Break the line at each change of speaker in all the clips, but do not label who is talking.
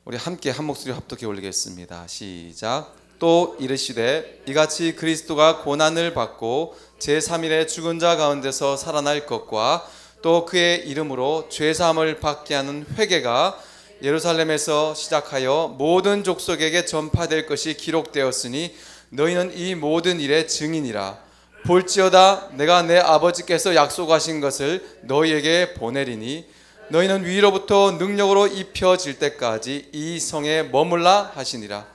우리 함께 한 목소리 합독해 올리겠습니다. 시작. 또 이르시되 이같이 그리스도가 고난을 받고 제3일에 죽은 자 가운데서 살아날 것과 또 그의 이름으로 죄사함을 받게 하는 회개가 예루살렘에서 시작하여 모든 족속에게 전파될 것이 기록되었으니 너희는 이 모든 일의 증인이라. 볼지어다 내가 내 아버지께서 약속하신 것을 너희에게 보내리니 너희는 위로부터 능력으로 입혀질 때까지 이 성에 머물라 하시니라.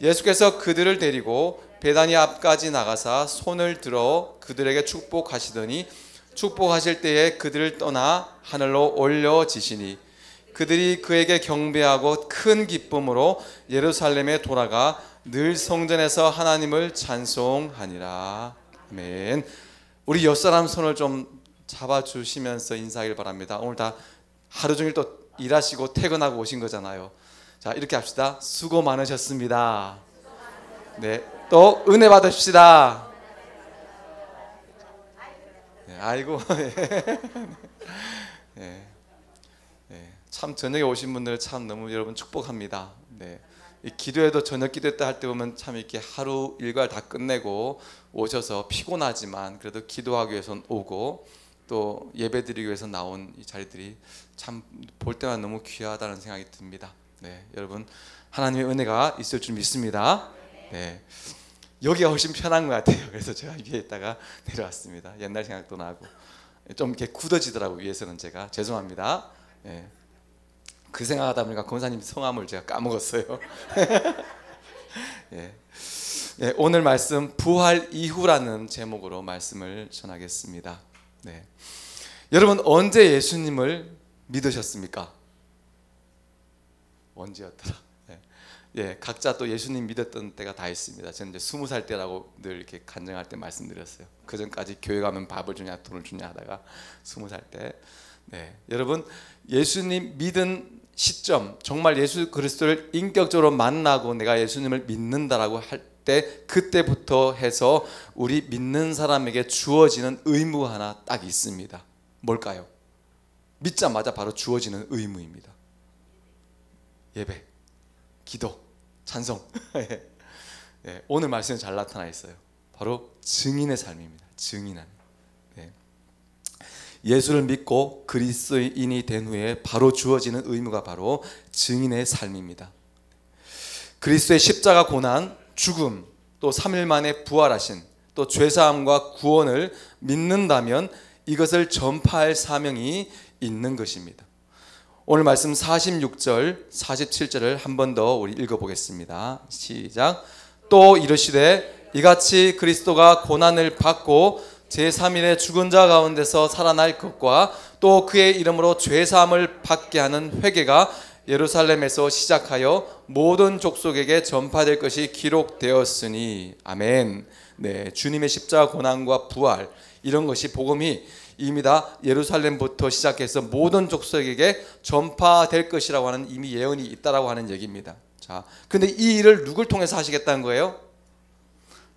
예수께서 그들을 데리고 베다니 앞까지 나가사 손을 들어 그들에게 축복하시더니 축복하실 때에 그들을 떠나 하늘로 올려지시니 그들이 그에게 경배하고 큰 기쁨으로 예루살렘에 돌아가 늘 성전에서 하나님을 찬송하니라. 아멘. 우리 옆사람 손을 좀 잡아주시면서 인사하길 바랍니다. 오늘 다 하루 종일 또 일하시고 퇴근하고 오신 거잖아요. 자, 이렇게 합시다. 수고 많으셨습니다. 네, 또 은혜 받으십시다. 네, 아이고. 네. 네, 참 저녁에 오신 분들 참 너무 여러분 축복합니다. 네, 이 기도회도 저녁 기도 때 할 때 보면 참 이렇게 하루 일과를 다 끝내고 오셔서 피곤하지만 그래도 기도하기 위해서 오고 또 예배드리기 위해서 나온 이 자리들이 참 볼 때마다 너무 귀하다는 생각이 듭니다. 네, 여러분 하나님의 은혜가 있을 줄 믿습니다. 네, 여기가 훨씬 편한 것 같아요. 그래서 제가 위에 있다가 내려왔습니다. 옛날 생각도 나고 좀 이렇게 굳어지더라고요. 위에서는 제가 죄송합니다. 네, 그 생각하다 보니까 권사님 성함을 제가 까먹었어요. 네. 네, 오늘 말씀 부활 이후라는 제목으로 말씀을 전하겠습니다. 네. 여러분 언제 예수님을 믿으셨습니까? 언제였더라? 네. 예, 각자 또 예수님 믿었던 때가 다 있습니다. 저는 이제 20살 때라고 늘 이렇게 간증할 때 말씀드렸어요. 그 전까지 교회 가면 밥을 주냐 돈을 주냐 하다가 20살 때. 네, 여러분 예수님 믿은 시점, 정말 예수 그리스도를 인격적으로 만나고 내가 예수님을 믿는다라고 할 때 그때부터 해서 우리 믿는 사람에게 주어지는 의무 하나 딱 있습니다. 뭘까요? 믿자마자 바로 주어지는 의무입니다. 예배, 기도, 찬송. 네, 오늘 말씀에 잘 나타나 있어요. 바로 증인의 삶입니다. 증인하는. 네. 예수를 믿고 그리스도인이 된 후에 바로 주어지는 의무가 바로 증인의 삶입니다. 그리스도의 십자가 고난, 죽음, 또 3일 만에 부활하신 또 죄사함과 구원을 믿는다면 이것을 전파할 사명이 있는 것입니다. 오늘 말씀 46절, 47절을 한 번 더 우리 읽어보겠습니다. 시작. 또 이르시되 이같이 그리스도가 고난을 받고 제3일에 죽은 자 가운데서 살아날 것과 또 그의 이름으로 죄사함을 받게 하는 회개가 예루살렘에서 시작하여 모든 족속에게 전파될 것이 기록되었으니 아멘. 네, 주님의 십자가 고난과 부활 이런 것이 복음이 이미 다 예루살렘부터 시작해서 모든 족속에게 전파될 것이라고 하는 이미 예언이 있다라고 하는 얘기입니다. 자, 근데 이 일을 누굴 통해서 하시겠다는 거예요?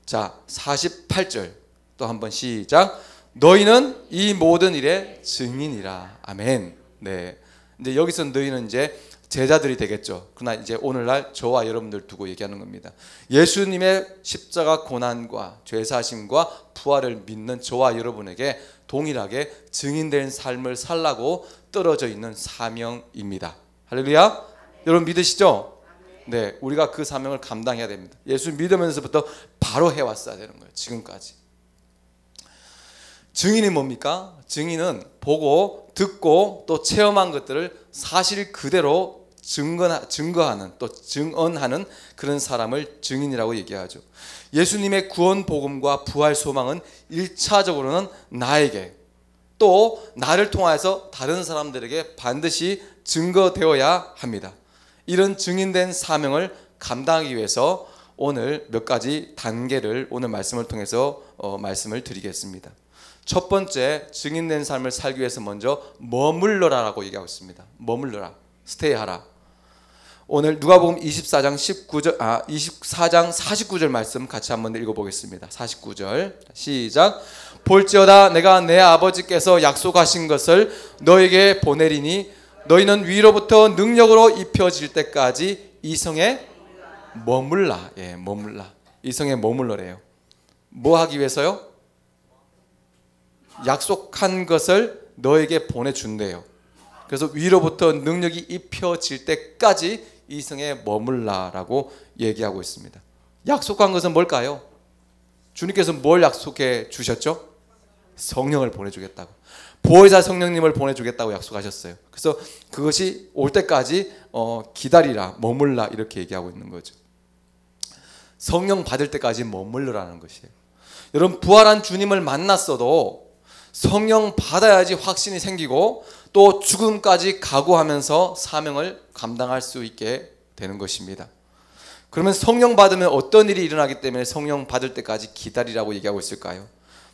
자, 48절 또 한번 시작. 너희는 이 모든 일의 증인이라. 아멘. 네, 이제 여기서 너희는 이제 제자들이 되겠죠. 그러나 이제 오늘날 저와 여러분들 두고 얘기하는 겁니다. 예수님의 십자가 고난과 죄사하심과 부활을 믿는 저와 여러분에게 동일하게 증인된 삶을 살라고 떨어져 있는 사명입니다. 할렐루야. 여러분 믿으시죠? 네, 우리가 그 사명을 감당해야 됩니다. 예수 믿으면서부터 바로 해왔어야 되는 거예요. 지금까지. 증인이 뭡니까? 증인은 보고 듣고 또 체험한 것들을 사실 그대로 증거하는 또 증언하는 그런 사람을 증인이라고 얘기하죠. 예수님의 구원 복음과 부활 소망은 1차적으로는 나에게 또 나를 통해서 다른 사람들에게 반드시 증거되어야 합니다. 이런 증인된 사명을 감당하기 위해서 오늘 몇 가지 단계를 오늘 말씀을 통해서 말씀을 드리겠습니다. 첫 번째, 증인된 삶을 살기 위해서 먼저 머물러라라고 얘기하고 있습니다. 머물러라, 스테이하라. 오늘 누가복음 24장 49절 말씀 같이 한번 읽어보겠습니다. 49절 시작. 볼지어다 내가 내 아버지께서 약속하신 것을 너에게 보내리니 너희는 위로부터 능력으로 입혀질 때까지 이 성에 머물라. 예, 머물라. 이 성에 머물러래요. 뭐 하기 위해서요? 약속한 것을 너에게 보내준대요. 그래서 위로부터 능력이 입혀질 때까지 이 성에 머물라라고 얘기하고 있습니다. 약속한 것은 뭘까요? 주님께서 뭘 약속해 주셨죠? 성령을 보내주겠다고. 보혜사 성령님을 보내주겠다고 약속하셨어요. 그래서 그것이 올 때까지 기다리라, 머물라 이렇게 얘기하고 있는 거죠. 성령 받을 때까지 머물러라는 것이에요. 여러분, 부활한 주님을 만났어도 성령 받아야지 확신이 생기고 또 죽음까지 각오하면서 사명을 감당할 수 있게 되는 것입니다. 그러면 성령 받으면 어떤 일이 일어나기 때문에 성령 받을 때까지 기다리라고 얘기하고 있을까요?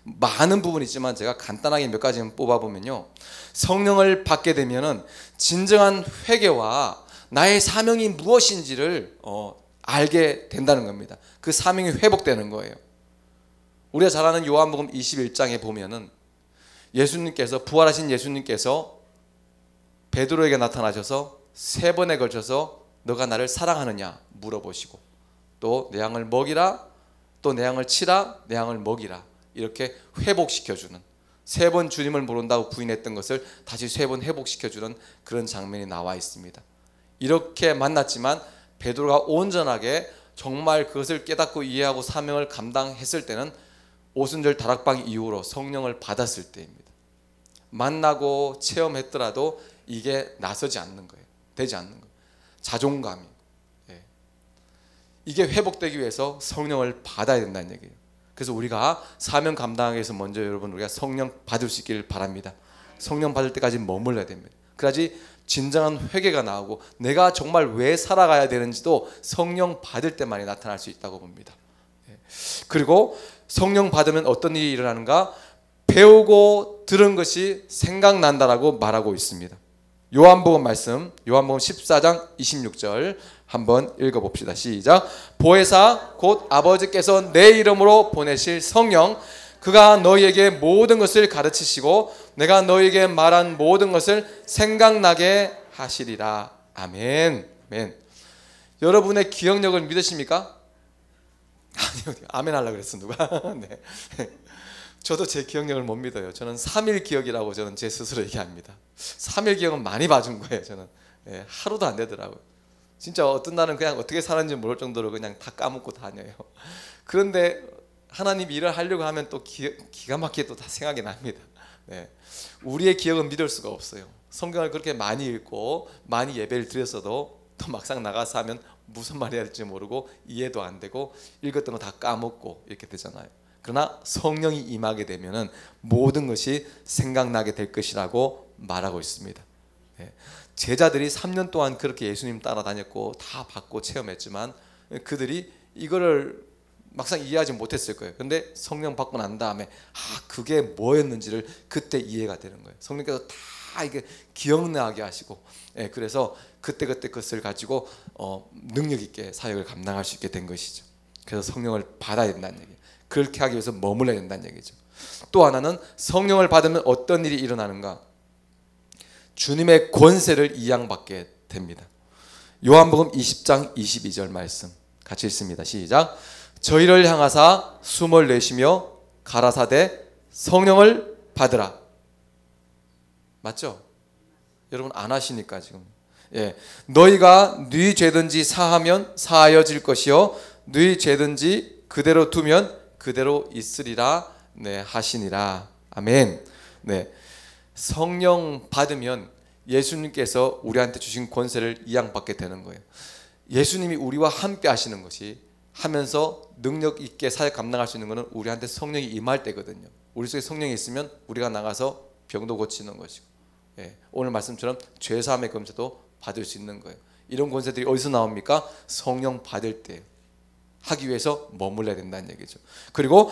많은 부분이 있지만 제가 간단하게 몇 가지만 뽑아보면요, 성령을 받게 되면은 진정한 회개와 나의 사명이 무엇인지를 알게 된다는 겁니다. 그 사명이 회복되는 거예요. 우리가 잘 아는 요한복음 21장에 보면은 예수님께서, 부활하신 예수님께서 베드로에게 나타나셔서 3번에 걸쳐서 너가 나를 사랑하느냐 물어보시고, 또 내 양을 먹이라, 또 내 양을 치라, 내 양을 먹이라, 이렇게 회복시켜주는, 3번 주님을 모른다고 부인했던 것을 다시 3번 회복시켜주는 그런 장면이 나와 있습니다. 이렇게 만났지만 베드로가 온전하게 정말 그것을 깨닫고 이해하고 사명을 감당했을 때는 오순절 다락방 이후로 성령을 받았을 때입니다. 만나고 체험했더라도 이게 나서지 않는 거예요. 되지 않는 거예요. 자존감이. 이게 회복되기 위해서 성령을 받아야 된다는 얘기예요. 그래서 우리가 사명 감당하기 위해서 먼저 여러분 우리가 성령 받을 수 있기를 바랍니다. 성령 받을 때까지 머물러야 됩니다. 그래야지 진정한 회개가 나오고 내가 정말 왜 살아가야 되는지도 성령 받을 때만이 나타날 수 있다고 봅니다. 그리고 성령 받으면 어떤 일이 일어나는가? 배우고 들은 것이 생각난다라고 말하고 있습니다. 요한복음 말씀, 요한복음 14장 26절 한번 읽어봅시다. 시작. 보혜사 곧 아버지께서 내 이름으로 보내실 성령, 그가 너희에게 모든 것을 가르치시고 내가 너희에게 말한 모든 것을 생각나게 하시리라. 아멘. 아멘. 여러분의 기억력을 믿으십니까? 아니요, 아멘 하려고 그랬어 누가. 네. 저도 제 기억력을 못 믿어요. 저는 3일 기억이라고 저는 제 스스로 얘기합니다. 3일 기억은 많이 봐준 거예요. 저는 하루도 안 되더라고요. 진짜 어떤 날은 그냥 어떻게 사는지 모를 정도로 그냥 다 까먹고 다녀요. 그런데 하나님 일을 하려고 하면 또 기가 막히게 또 다 생각이 납니다. 네. 우리의 기억은 믿을 수가 없어요. 성경을 그렇게 많이 읽고 많이 예배를 드렸어도 또 막상 나가서 하면 무슨 말해야 될지 모르고 이해도 안 되고 읽었던 거 다 까먹고 이렇게 되잖아요. 그러나 성령이 임하게 되면은 모든 것이 생각나게 될 것이라고 말하고 있습니다. 제자들이 3년 동안 그렇게 예수님 따라다녔고 다 받고 체험했지만 그들이 이거를 막상 이해하지 못했을 거예요. 그런데 성령 받고 난 다음에 그게 뭐였는지를 그때 이해가 되는 거예요. 성령께서 다 이게 기억나게 하시고, 그래서 그때 그것을 가지고 능력 있게 사역을 감당할 수 있게 된 것이죠. 그래서 성령을 받아야 된다는 얘기예요. 그렇게 하기 위해서 머물러야 된다는 얘기죠. 또 하나는 성령을 받으면 어떤 일이 일어나는가? 주님의 권세를 이양받게 됩니다. 요한복음 20장 22절 말씀 같이 읽습니다. 시작. 저희를 향하사 숨을 내쉬며 가라사대 성령을 받으라. 맞죠? 여러분 안 하시니까 지금. 너희가 네 죄든지 사하면 사하여질 것이요 네 죄든지 그대로 두면 그대로 있으리라. 하시니라. 아멘. 성령 받으면 예수님께서 우리한테 주신 권세를 이양받게 되는 거예요. 예수님이 우리와 함께 하시는 것이, 하면서 능력 있게 사역 감당할 수 있는 것은 우리한테 성령이 임할 때거든요. 우리 속에 성령이 있으면 우리가 나가서 병도 고치는 것이고, 오늘 말씀처럼 죄사함의 권세도 받을 수 있는 거예요. 이런 권세들이 어디서 나옵니까? 성령 받을 때 하기 위해서 머물러야 된다는 얘기죠. 그리고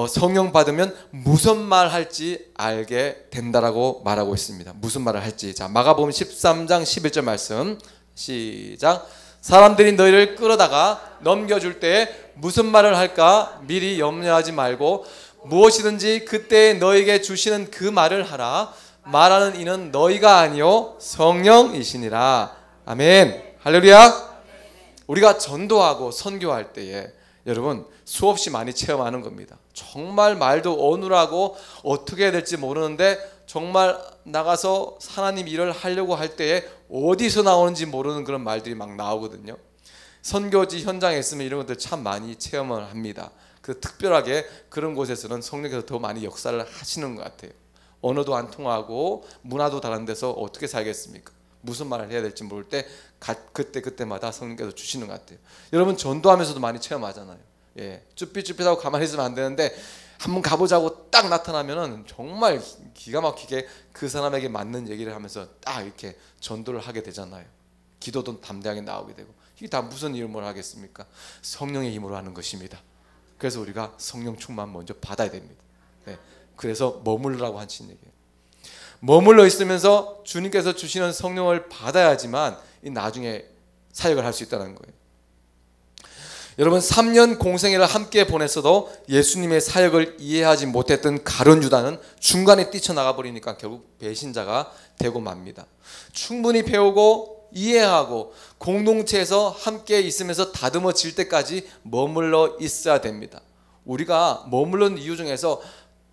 성령 받으면 무슨 말 할지 알게 된다라고 말하고 있습니다. 무슨 말을 할지. 자, 마가복음 13장 11절 말씀 시작. 사람들이 너희를 끌어다가 넘겨줄 때 무슨 말을 할까 미리 염려하지 말고 무엇이든지 그때 너에게 주시는 그 말을 하라. 말하는 이는 너희가 아니요 성령이시니라. 아멘. 할렐루야. 우리가 전도하고 선교할 때에 여러분 수없이 많이 체험하는 겁니다. 정말 말도 어눌하고 어떻게 해야 될지 모르는데 정말 나가서 하나님 일을 하려고 할 때에 어디서 나오는지 모르는 그런 말들이 막 나오거든요. 선교지 현장에 있으면 이런 것들 참 많이 체험을 합니다. 그 특별하게 그런 곳에서는 성령께서 더 많이 역사를 하시는 것 같아요. 언어도 안 통하고 문화도 다른 데서 어떻게 살겠습니까? 무슨 말을 해야 될지 모를 때 그때마다 성령께서 주시는 것 같아요. 여러분 전도하면서도 많이 체험하잖아요. 예, 쭈삣쭈삣하고 가만히 있으면 안 되는데 한번 가보자고 딱 나타나면은 정말 기가 막히게 그 사람에게 맞는 얘기를 하면서 딱 이렇게 전도를 하게 되잖아요. 기도도 담대하게 나오게 되고. 이게 다 무슨 이름으로 하겠습니까? 성령의 힘으로 하는 것입니다. 그래서 우리가 성령 충만 먼저 받아야 됩니다. 네. 그래서 머물라고 하신 얘기예요. 머물러 있으면서 주님께서 주시는 성령을 받아야지만 나중에 사역을 할 수 있다는 거예요. 여러분 3년 공생애를 함께 보냈어도 예수님의 사역을 이해하지 못했던 가룟 유다는 중간에 뛰쳐나가 버리니까 결국 배신자가 되고 맙니다. 충분히 배우고 이해하고 공동체에서 함께 있으면서 다듬어질 때까지 머물러 있어야 됩니다. 우리가 머무르는 이유 중에서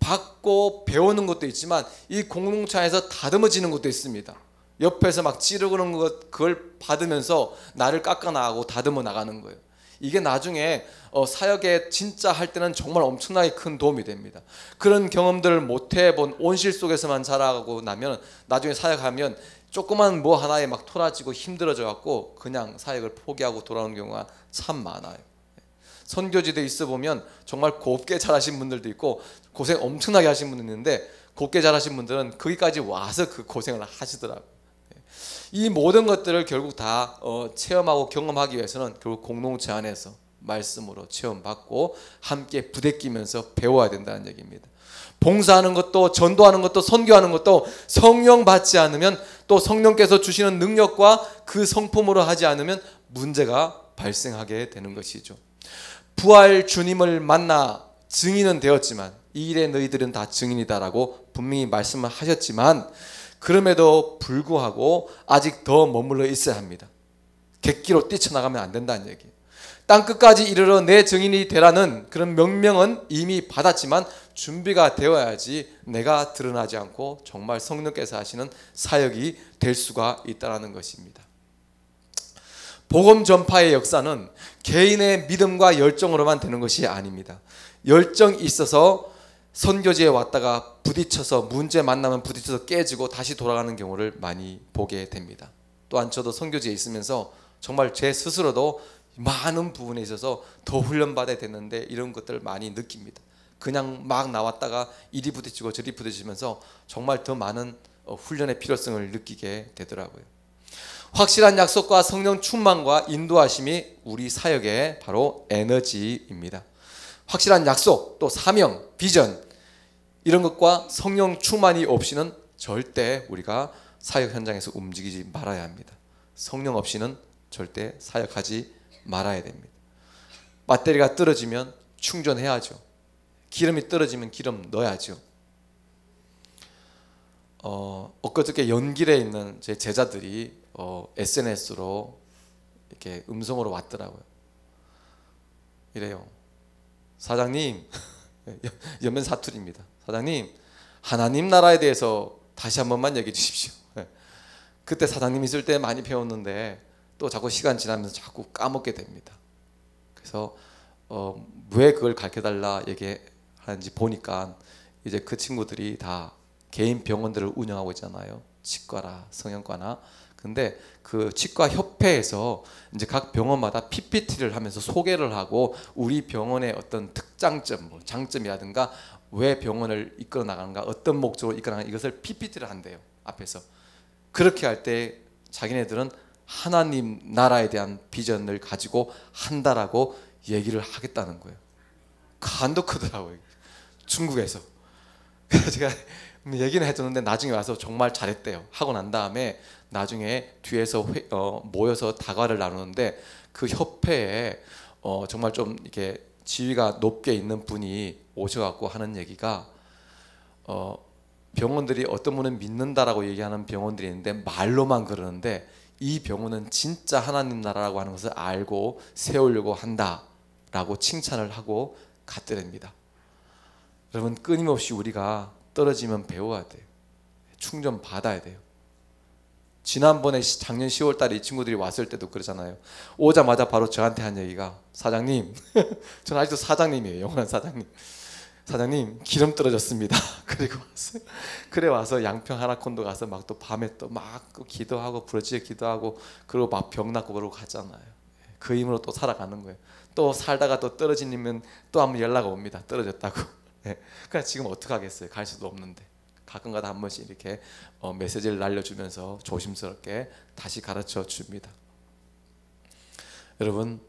받고 배우는 것도 있지만 이 공동체에서 다듬어지는 것도 있습니다. 옆에서 막 찌르는 것 그걸 받으면서 나를 깎아 나가고 다듬어 나가는 거예요. 이게 나중에 사역에 진짜 할 때는 정말 엄청나게 큰 도움이 됩니다. 그런 경험들을 못 해본 온실 속에서만 자라고 나면 나중에 사역하면 조그만 뭐 하나에 막 토라지고 힘들어져 갖고 그냥 사역을 포기하고 돌아오는 경우가 참 많아요. 선교지대에 있어 보면 정말 곱게 자라신 분들도 있고 고생 엄청나게 하신 분도 있는데 곱게 자라신 분들은 거기까지 와서 그 고생을 하시더라고요. 이 모든 것들을 결국 다 체험하고 경험하기 위해서는 결국 공동체 안에서 말씀으로 체험받고 함께 부대끼면서 배워야 된다는 얘기입니다. 봉사하는 것도 전도하는 것도 선교하는 것도 성령 받지 않으면 또 성령께서 주시는 능력과 그 성품으로 하지 않으면 문제가 발생하게 되는 것이죠. 부활 주님을 만나 증인은 되었지만 이 일에 너희들은 다 증인이다라고 분명히 말씀을 하셨지만 그럼에도 불구하고 아직 더 머물러 있어야 합니다. 객기로 뛰쳐나가면 안 된다는 얘기예요. 땅끝까지 이르러 내 증인이 되라는 그런 명령은 이미 받았지만 준비가 되어야지 내가 드러나지 않고 정말 성령께서 하시는 사역이 될 수가 있다는 것입니다. 복음 전파의 역사는 개인의 믿음과 열정으로만 되는 것이 아닙니다. 열정이 있어서 선교지에 왔다가 부딪혀서 문제 만나면 부딪혀서 깨지고 다시 돌아가는 경우를 많이 보게 됩니다. 또한 저도 선교지에 있으면서 정말 제 스스로도 많은 부분에 있어서 더 훈련받아야 되는데 이런 것들을 많이 느낍니다. 그냥 막 나왔다가 이리 부딪히고 저리 부딪히면서 정말 더 많은 훈련의 필요성을 느끼게 되더라고요. 확실한 약속과 성령 충만과 인도하심이 우리 사역의 바로 에너지입니다. 확실한 약속, 또 사명, 비전 이런 것과 성령 충만이 없이는 절대 우리가 사역 현장에서 움직이지 말아야 합니다. 성령 없이는 절대 사역하지 말아야 됩니다. 배터리가 떨어지면 충전해야죠. 기름이 떨어지면 기름 넣어야죠. 엊그저께 연길에 있는 제 제자들이 SNS로 이렇게 음성으로 왔더라고요. 이래요. 사장님, 연면 사투리입니다. 사장님, 하나님 나라에 대해서 다시 한 번만 얘기해 주십시오. 그때 사장님 있을 때 많이 배웠는데 또 자꾸 시간 지나면서 자꾸 까먹게 됩니다. 그래서 왜 그걸 가르쳐달라 얘기하는지 보니까 이제 그 친구들이 다 개인 병원들을 운영하고 있잖아요. 치과나 성형과나. 근데 그 치과 협회에서 이제 각 병원마다 PPT를 하면서 소개를 하고 우리 병원의 어떤 특장점, 뭐 장점이라든가 왜 병원을 이끌어 나가는가, 어떤 목적으로 이끌어 나가는가 이것을 PPT를 한대요. 앞에서. 그렇게 할 때 자기네들은 하나님 나라에 대한 비전을 가지고 한다라고 얘기를 하겠다는 거예요. 간도 크더라고요. 중국에서. 그래서 제가 얘기는 해줬는데 나중에 와서 정말 잘했대요. 하고 난 다음에 나중에 뒤에서 모여서 다과를 나누는데 그 협회에 정말 좀 이렇게 지위가 높게 있는 분이 오셔갖고 하는 얘기가 병원들이 어떤 분은 믿는다라고 얘기하는 병원들이 있는데 말로만 그러는데 이 병원은 진짜 하나님 나라라고 하는 것을 알고 세우려고 한다라고 칭찬을 하고 갔더랍니다. 여러분, 끊임없이 우리가 떨어지면 배워야 돼요. 충전 받아야 돼요. 지난번에 작년 10월 달에 이 친구들이 왔을 때도 그러잖아요. 오자마자 바로 저한테 한 얘기가, 사장님, 저는 아직도 사장님이에요. 영원한 사장님. 사장님, 기름 떨어졌습니다. 그리고 왔어요. 그래 와서 양평 하나콘도 가서 막 또 밤에 또 막 기도하고 부르짖어 기도하고 그리고 막 병 낫고 그러고 갔잖아요. 그 힘으로 또 살아가는 거예요. 또 살다가 또 떨어지면 또 한번 연락 옵니다. 떨어졌다고. 그러니까 지금 어떻게 하겠어요? 갈 수도 없는데 가끔가다 한 번씩 이렇게 메시지를 날려주면서 조심스럽게 다시 가르쳐 줍니다. 여러분,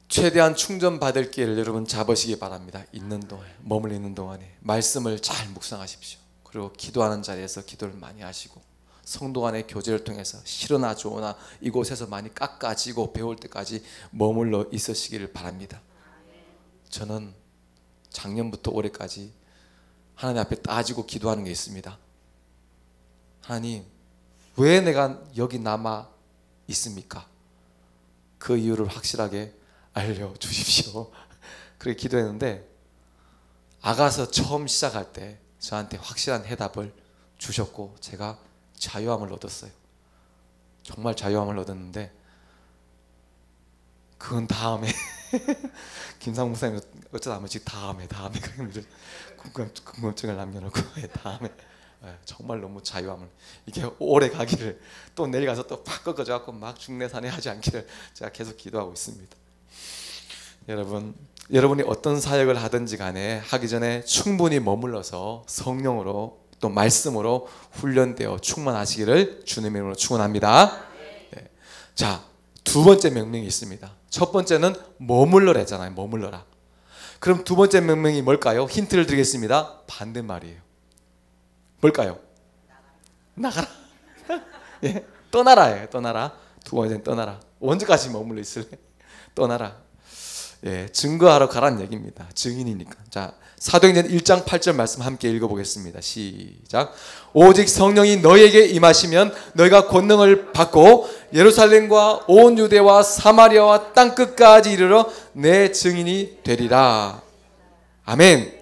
최대한 충전받을 기회를 여러분 잡으시기 바랍니다. 있는 동안에, 머물러 있는 동안에 말씀을 잘 묵상하십시오. 그리고 기도하는 자리에서 기도를 많이 하시고 성도 간의 교제를 통해서 싫으나 좋으나 이곳에서 많이 깎아지고 배울 때까지 머물러 있으시기를 바랍니다. 저는 작년부터 올해까지 하나님 앞에 따지고 기도하는 게 있습니다. 하나님, 왜 내가 여기 남아 있습니까? 그 이유를 확실하게 알려주십시오. 그렇게 기도했는데 아가서 처음 시작할 때 저한테 확실한 해답을 주셨고 제가 자유함을 얻었어요. 정말 자유함을 얻었는데 그건 다음에 김상무 목사님 어쩌다 한 번씩 다음에 궁금증을 남겨놓고 다음에 정말 너무 자유함을, 이게 오래 가기를, 또 내일 가서 또 팍 꺾어져 갖고 막 중내산에 하지 않기를 제가 계속 기도하고 있습니다. 여러분이 어떤 사역을 하든지 간에 하기 전에 충분히 머물러서 성령으로 또 말씀으로 훈련되어 충만하시기를 주님의 이름으로 축원합니다. 네. 자, 두 번째 명령이 있습니다. 첫 번째는 머물러라 했잖아요. 머물러라. 그럼 두 번째 명령이 뭘까요? 힌트를 드리겠습니다. 반대말이에요. 뭘까요? 나가라. 예, 떠나라예요. 떠나라. 두 번째는 떠나라. 언제까지 머물러 있을래? 떠나라. 예, 증거하러 가라는 얘기입니다. 증인이니까. 자, 사도행전 1장 8절 말씀 함께 읽어보겠습니다. 시작. 오직 성령이 너희에게 임하시면 너희가 권능을 받고 예루살렘과 온 유대와 사마리아와 땅끝까지 이르러 내 증인이 되리라. 아멘.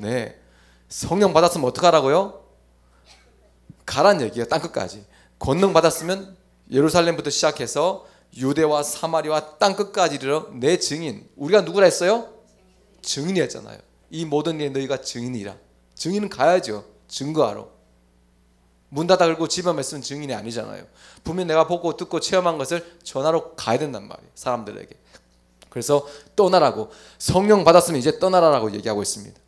네, 성령 받았으면 어떡하라고요? 가란 얘기예요. 땅끝까지. 권능 받았으면 예루살렘부터 시작해서 유대와 사마리아와 땅끝까지 이르러 내 증인. 우리가 누구라 했어요? 증인이 했잖아요. 이 모든 일에 너희가 증인이라. 증인은 가야죠. 증거하러. 문 닫아 걸고 집에만 있으면 증인이 아니잖아요. 분명히 내가 보고 듣고 체험한 것을 전하러 가야 된단 말이에요. 사람들에게. 그래서 떠나라고, 성령 받았으면 이제 떠나라라고 얘기하고 있습니다.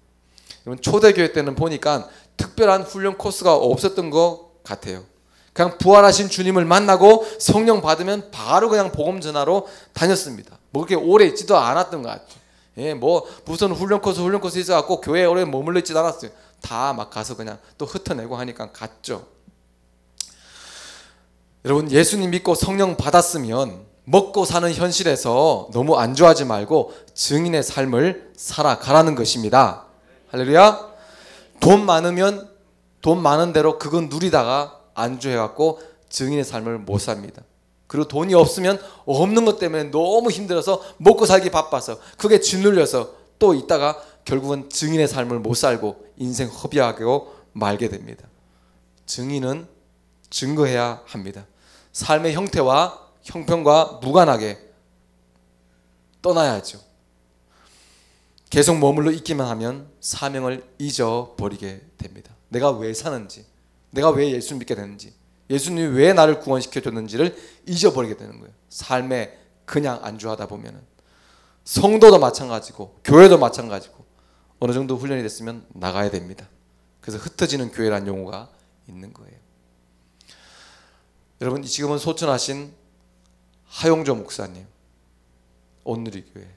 초대교회 때는 보니까 특별한 훈련 코스가 없었던 것 같아요. 그냥 부활하신 주님을 만나고 성령 받으면 바로 그냥 복음 전하러 다녔습니다. 뭐 그렇게 오래 있지도 않았던 것 같아요. 예, 뭐 무슨 훈련 코스 있어갖고 교회에 오래 머물러 있지도 않았어요. 다 막 가서 그냥 또 흩어내고 하니까 갔죠. 여러분, 예수님 믿고 성령 받았으면 먹고 사는 현실에서 너무 안주하지 말고 증인의 삶을 살아가라는 것입니다. 할렐루야. 돈 많으면 돈 많은 대로 그건 누리다가 안주해갖고 증인의 삶을 못 삽니다. 그리고 돈이 없으면 없는 것 때문에 너무 힘들어서 먹고 살기 바빠서 그게 짓눌려서 또 있다가 결국은 증인의 삶을 못 살고 인생 허비하고 말게 됩니다. 증인은 증거해야 합니다. 삶의 형태와 형편과 무관하게 떠나야죠. 계속 머물러 있기만 하면 사명을 잊어버리게 됩니다. 내가 왜 사는지, 내가 왜 예수 믿게 되는지, 예수님이 왜 나를 구원시켜줬는지를 잊어버리게 되는 거예요. 삶에 그냥 안주하다 보면은. 성도도 마찬가지고 교회도 마찬가지고 어느 정도 훈련이 됐으면 나가야 됩니다. 그래서 흩어지는 교회라는 용어가 있는 거예요. 여러분, 지금은 소천하신 하용조 목사님, 온누리교회,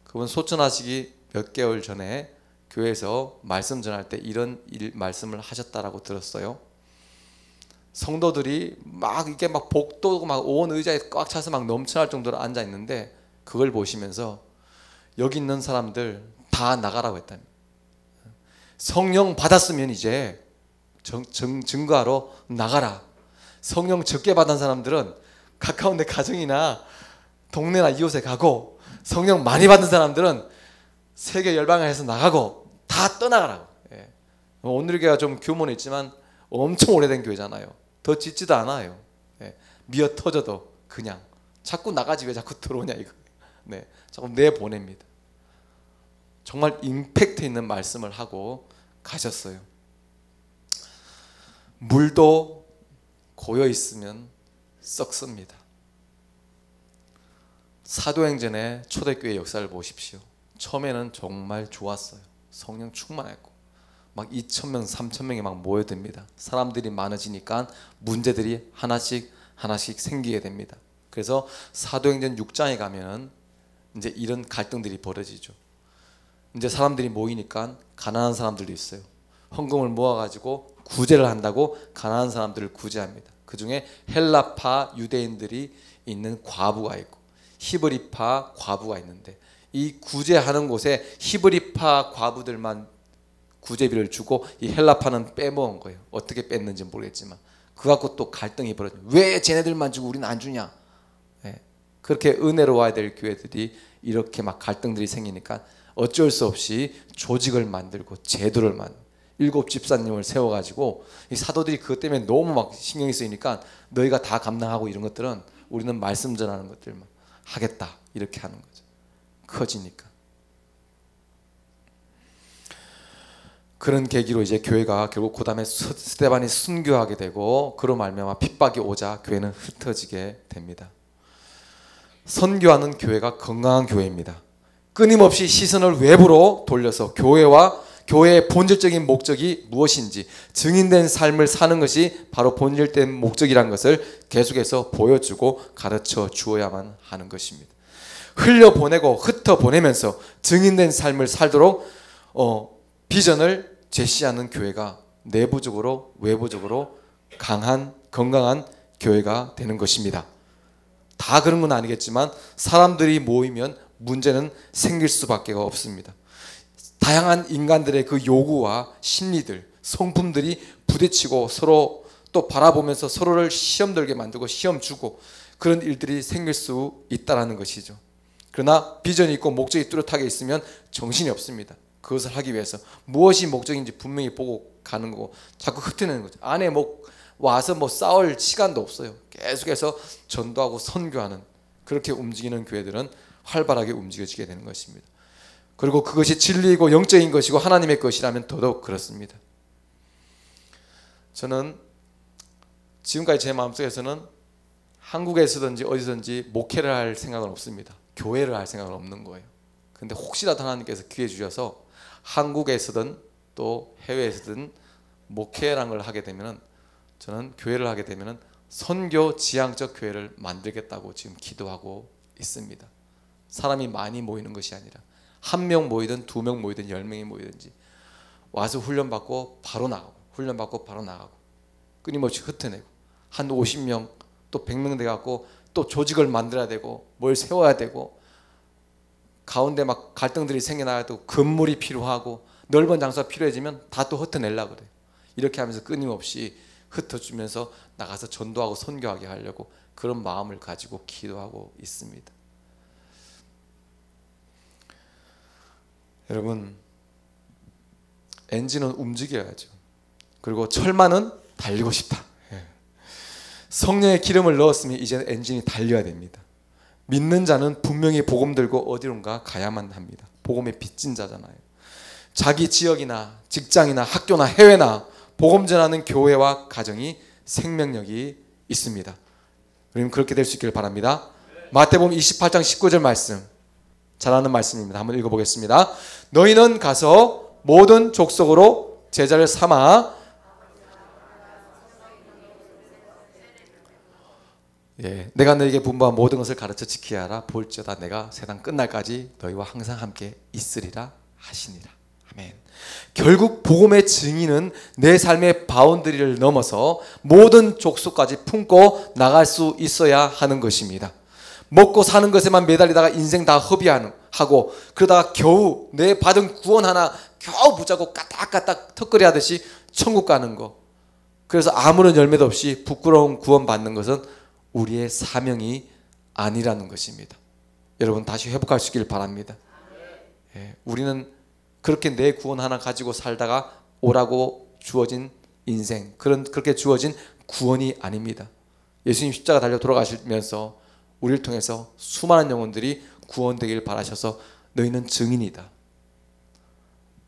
그분 소천하시기 몇 개월 전에 교회에서 말씀 전할 때 이런 말씀을 하셨다라고 들었어요. 성도들이 막 이게 막 복도고 막 온 의자에 꽉 차서 막 넘쳐날 정도로 앉아 있는데 그걸 보시면서 여기 있는 사람들 다 나가라고 했답니다. 성령 받았으면 이제 증거하러 나가라. 성령 적게 받은 사람들은 가까운 데 가정이나 동네나 이웃에 가고, 성령 많이 받은 사람들은 세계 열방을 해서 나가고 다 떠나가라고. 예. 오늘 교회가 좀 규모는 있지만 엄청 오래된 교회잖아요. 더 짓지도 않아요. 예. 미어 터져도 그냥 자꾸 나가지 왜 자꾸 들어오냐 이거. 네, 자꾸 내보냅니다. 정말 임팩트 있는 말씀을 하고 가셨어요. 물도 고여 있으면 썩습니다. 사도행전의 초대교회 역사를 보십시오. 처음에는 정말 좋았어요. 성령 충만했고 막 2,000명, 3,000명이 막 모여듭니다. 사람들이 많아지니까 문제들이 하나씩 생기게 됩니다. 그래서 사도행전 6장에 가면은 이제 이런 갈등들이 벌어지죠. 이제 사람들이 모이니까 가난한 사람들도 있어요. 헌금을 모아가지고 구제를 한다고 가난한 사람들을 구제합니다. 그 중에 헬라파 유대인들이 있는 과부가 있고 히브리파 과부가 있는데, 이 구제하는 곳에 히브리파 과부들만 구제비를 주고 이 헬라파는 빼먹은 거예요. 어떻게 뺐는지 모르겠지만 그 갖고 또 갈등이 벌어져요. 왜 쟤네들만 주고 우리는 안 주냐. 네. 그렇게 은혜로워야 될 교회들이 이렇게 막 갈등들이 생기니까 어쩔 수 없이 조직을 만들고 제도를 만들고 7 집사님을 세워가지고 이 사도들이 그것 때문에 너무 막 신경이 쓰이니까 너희가 다 감당하고 이런 것들은 우리는 말씀 전하는 것들만 하겠다 이렇게 하는 거죠. 커지니까. 그런 계기로 이제 교회가 결국 그 다음에 스데반이 순교하게 되고 그로 말미암아 핍박이 오자 교회는 흩어지게 됩니다. 선교하는 교회가 건강한 교회입니다. 끊임없이 시선을 외부로 돌려서 교회의 본질적인 목적이 무엇인지 증인된 삶을 사는 것이 바로 본질된 목적이라는 것을 계속해서 보여주고 가르쳐 주어야만 하는 것입니다. 흘려보내고 흩어보내면서 증인된 삶을 살도록 비전을 제시하는 교회가 내부적으로 외부적으로 강한 건강한 교회가 되는 것입니다. 다 그런 건 아니겠지만 사람들이 모이면 문제는 생길 수밖에 없습니다. 다양한 인간들의 그 요구와 심리들, 성품들이 부딪히고 서로 또 바라보면서 서로를 시험 들게 만들고 시험 주고 그런 일들이 생길 수 있다는 것이죠. 그러나 비전이 있고 목적이 뚜렷하게 있으면 정신이 없습니다. 그것을 하기 위해서 무엇이 목적인지 분명히 보고 가는 거고 자꾸 흩어내는 거죠. 안에 와서 싸울 시간도 없어요. 계속해서 전도하고 선교하는, 그렇게 움직이는 교회들은 활발하게 움직여지게 되는 것입니다. 그리고 그것이 진리이고 영적인 것이고 하나님의 것이라면 더더욱 그렇습니다. 저는 지금까지 제 마음속에서는 한국에서든지 어디든지 목회를 할 생각은 없습니다. 교회를 할 생각은 없는 거예요. 근데 혹시라도 하나님께서 기회 주셔서 한국에서든 또 해외에서든 목회라는 걸 하게 되면, 저는 교회를 하게 되면 선교 지향적 교회를 만들겠다고 지금 기도하고 있습니다. 사람이 많이 모이는 것이 아니라 1명 모이든 2명 모이든 10명이 모이든지 와서 훈련받고 바로 나가고 훈련받고 바로 나가고 끊임없이 흩어내고 한 50명 또 100명 돼갖고 또 조직을 만들어야 되고 뭘 세워야 되고 가운데 막 갈등들이 생겨나도 건물이 필요하고 넓은 장소가 필요해지면 다 또 흩어내려고 그래요. 이렇게 하면서 끊임없이 흩어주면서 나가서 전도하고 선교하게 하려고 그런 마음을 가지고 기도하고 있습니다. 여러분, 엔진은 움직여야죠. 그리고 철만은 달리고 싶다. 성령의 기름을 넣었으면 이제 엔진이 달려야 됩니다. 믿는 자는 분명히 복음 들고 어디론가 가야만 합니다. 복음의 빚진 자잖아요. 자기 지역이나 직장이나 학교나 해외나 복음 전하는 교회와 가정이 생명력이 있습니다. 그럼 그렇게 될 수 있기를 바랍니다. 마태복음 28장 19절 말씀, 잘 아는 말씀입니다. 한번 읽어보겠습니다. 너희는 가서 모든 족속으로 제자를 삼아 내가 너에게 분부한 모든 것을 가르쳐 지키게 하라. 볼지어다 내가 세상 끝날까지 너희와 항상 함께 있으리라 하시니라. 아멘. 결국 복음의 증인은 내 삶의 바운더리를 넘어서 모든 족속까지 품고 나갈 수 있어야 하는 것입니다. 먹고 사는 것에만 매달리다가 인생 다 허비하고 그러다가 겨우 내 받은 구원 하나 겨우 붙잡고 까딱까딱 턱걸이 하듯이 천국 가는 거. 그래서 아무런 열매도 없이 부끄러운 구원 받는 것은 우리의 사명이 아니라는 것입니다. 여러분 다시 회복할 수 있길 바랍니다. 우리는 그렇게 내 구원 하나 가지고 살다가 오라고 주어진 인생, 그렇게 주어진 구원이 아닙니다. 예수님 십자가 달려 돌아가시면서 우리를 통해서 수많은 영혼들이 구원되길 바라셔서 너희는 증인이다.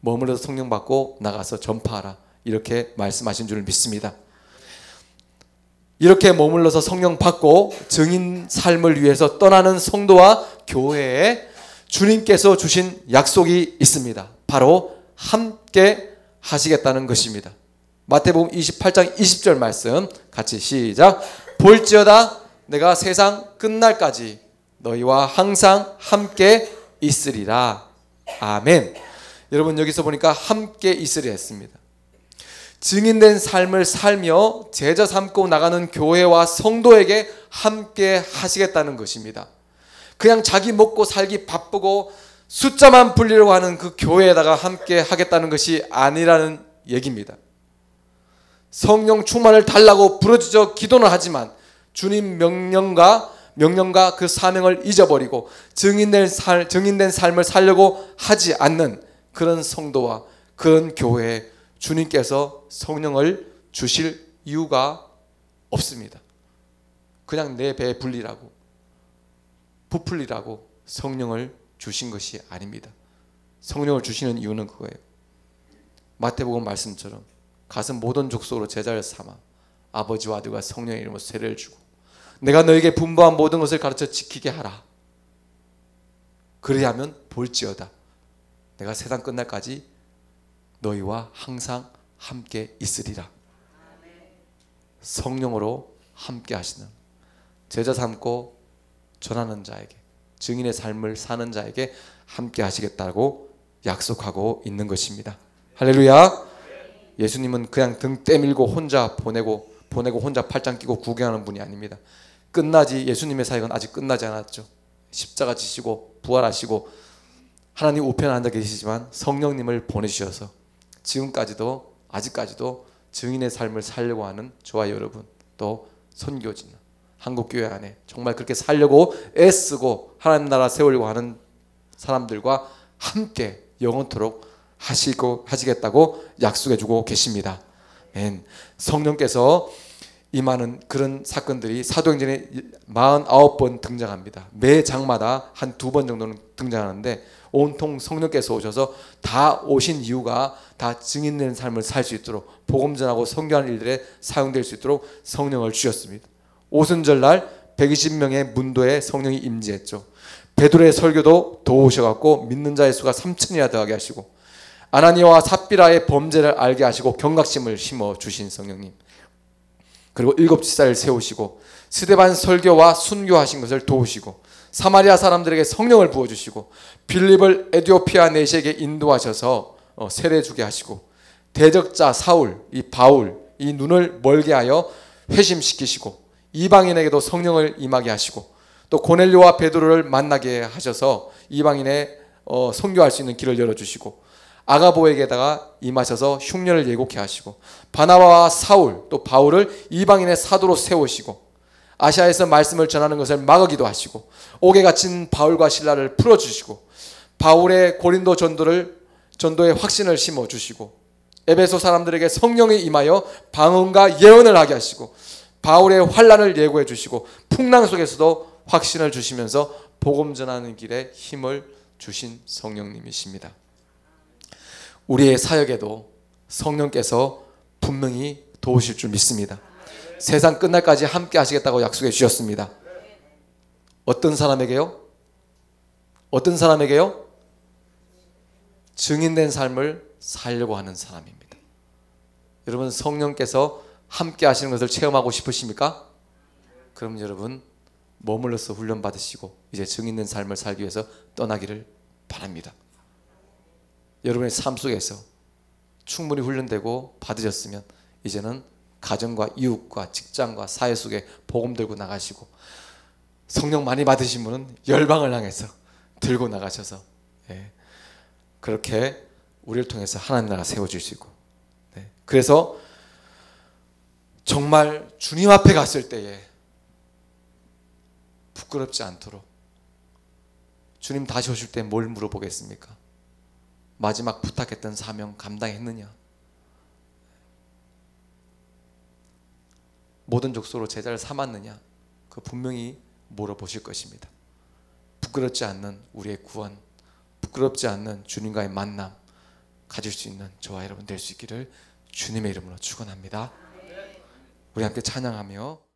머물러서 성령 받고 나가서 전파하라. 이렇게 말씀하신 줄 믿습니다. 이렇게 머물러서 성령 받고 증인 삶을 위해서 떠나는 성도와 교회에 주님께서 주신 약속이 있습니다. 바로 함께 하시겠다는 것입니다. 마태복음 28장 20절 말씀 같이 시작. 볼지어다 내가 세상 끝날까지 너희와 항상 함께 있으리라. 아멘. 여러분 여기서 보니까 함께 있으리라 했습니다. 증인된 삶을 살며 제자 삼고 나가는 교회와 성도에게 함께 하시겠다는 것입니다. 그냥 자기 먹고 살기 바쁘고 숫자만 불리려고 하는 그 교회에다가 함께 하겠다는 것이 아니라는 얘기입니다. 성령 충만을 달라고 부르짖어 기도는 하지만 주님 명령과 그 사명을 잊어버리고 증인된 삶을 살려고 하지 않는 그런 성도와 그런 교회에 주님께서 성령을 주실 이유가 없습니다. 그냥 내 배에 불리라고 부풀리라고 성령을 주신 것이 아닙니다. 성령을 주시는 이유는 그거예요. 마태복음 말씀처럼 가서 모든 족속으로 제자를 삼아 아버지와 아들과 성령의 이름으로 세례를 주고 내가 너에게 분부한 모든 것을 가르쳐 지키게 하라. 그리하면 볼지어다 내가 세상 끝날까지 너희와 항상 함께 있으리라. 성령으로 함께 하시는 제자 삼고 전하는 자에게 증인의 삶을 사는 자에게 함께 하시겠다고 약속하고 있는 것입니다. 할렐루야. 예수님은 그냥 등 떼밀고 혼자 보내고 혼자 팔짱 끼고 구경하는 분이 아닙니다. 예수님의 사역은 아직 끝나지 않았죠. 십자가 지시고 부활하시고 하나님 우편에 앉아 계시지만 성령님을 보내주셔서 지금까지도 아직까지도 증인의 삶을 살려고 하는 저와 여러분 또 선교진 한국교회 안에 정말 그렇게 살려고 애쓰고 하나님 나라 세우려고 하는 사람들과 함께 영원토록 하시겠다고 약속해주고 계십니다. 성령께서 임하는 그런 사건들이 사도행전에 49번 등장합니다. 매 장마다 한 2번 정도는 등장하는데 온통 성령께서 오셔서 다 오신 이유가 다 증인된 삶을 살 수 있도록 복음 전하고 선교하는 일들에 사용될 수 있도록 성령을 주셨습니다. 오순절날 120명의 문도에 성령이 임재했죠. 베드로의 설교도 도우셔갖고 믿는 자의 수가 3천이나 더하게 하시고 아나니아와 삽비라의 범죄를 알게 하시고 경각심을 심어주신 성령님, 그리고 7지사를 세우시고 스데반 설교와 순교하신 것을 도우시고 사마리아 사람들에게 성령을 부어주시고 빌립을 에티오피아 내시에게 인도하셔서 세례 주게 하시고 대적자 사울, 바울 이 눈을 멀게 하여 회심시키시고 이방인에게도 성령을 임하게 하시고 또 고넬료와 베드로를 만나게 하셔서 이방인의 선교할 수 있는 길을 열어주시고 아가보에게다가 임하셔서 흉년을 예고케 하시고 바나바와 사울 또 바울을 이방인의 사도로 세우시고 아시아에서 말씀을 전하는 것을 막으기도 하시고 옥에 갇힌 바울과 실라를 풀어주시고 바울의 고린도 전도의 확신을 심어주시고 에베소 사람들에게 성령이 임하여 방언과 예언을 하게 하시고 바울의 환난을 예고해 주시고 풍랑 속에서도 확신을 주시면서 복음 전하는 길에 힘을 주신 성령님이십니다. 우리의 사역에도 성령께서 분명히 도우실 줄 믿습니다. 세상 끝날까지 함께 하시겠다고 약속해 주셨습니다. 어떤 사람에게요? 어떤 사람에게요? 증인된 삶을 살려고 하는 사람입니다. 여러분 성령께서 함께 하시는 것을 체험하고 싶으십니까? 그럼 여러분 머물러서 훈련 받으시고 이제 증인된 삶을 살기 위해서 떠나기를 바랍니다. 여러분의 삶 속에서 충분히 훈련되고 받으셨으면 이제는 가정과 이웃과 직장과 사회 속에 복음 들고 나가시고 성령 많이 받으신 분은 열방을 향해서 들고 나가셔서 그렇게 우리를 통해서 하나님 나라 세워주시고, 그래서 정말 주님 앞에 갔을 때에 부끄럽지 않도록, 주님 다시 오실 때 뭘 물어보겠습니까? 마지막 부탁했던 사명 감당했느냐? 모든 족속으로 제자를 삼았느냐? 그 분명히 물어보실 것입니다. 부끄럽지 않는 우리의 구원, 부끄럽지 않는 주님과의 만남 가질 수 있는 저와 여러분 될 수 있기를 주님의 이름으로 축원합니다. 우리 함께 찬양하며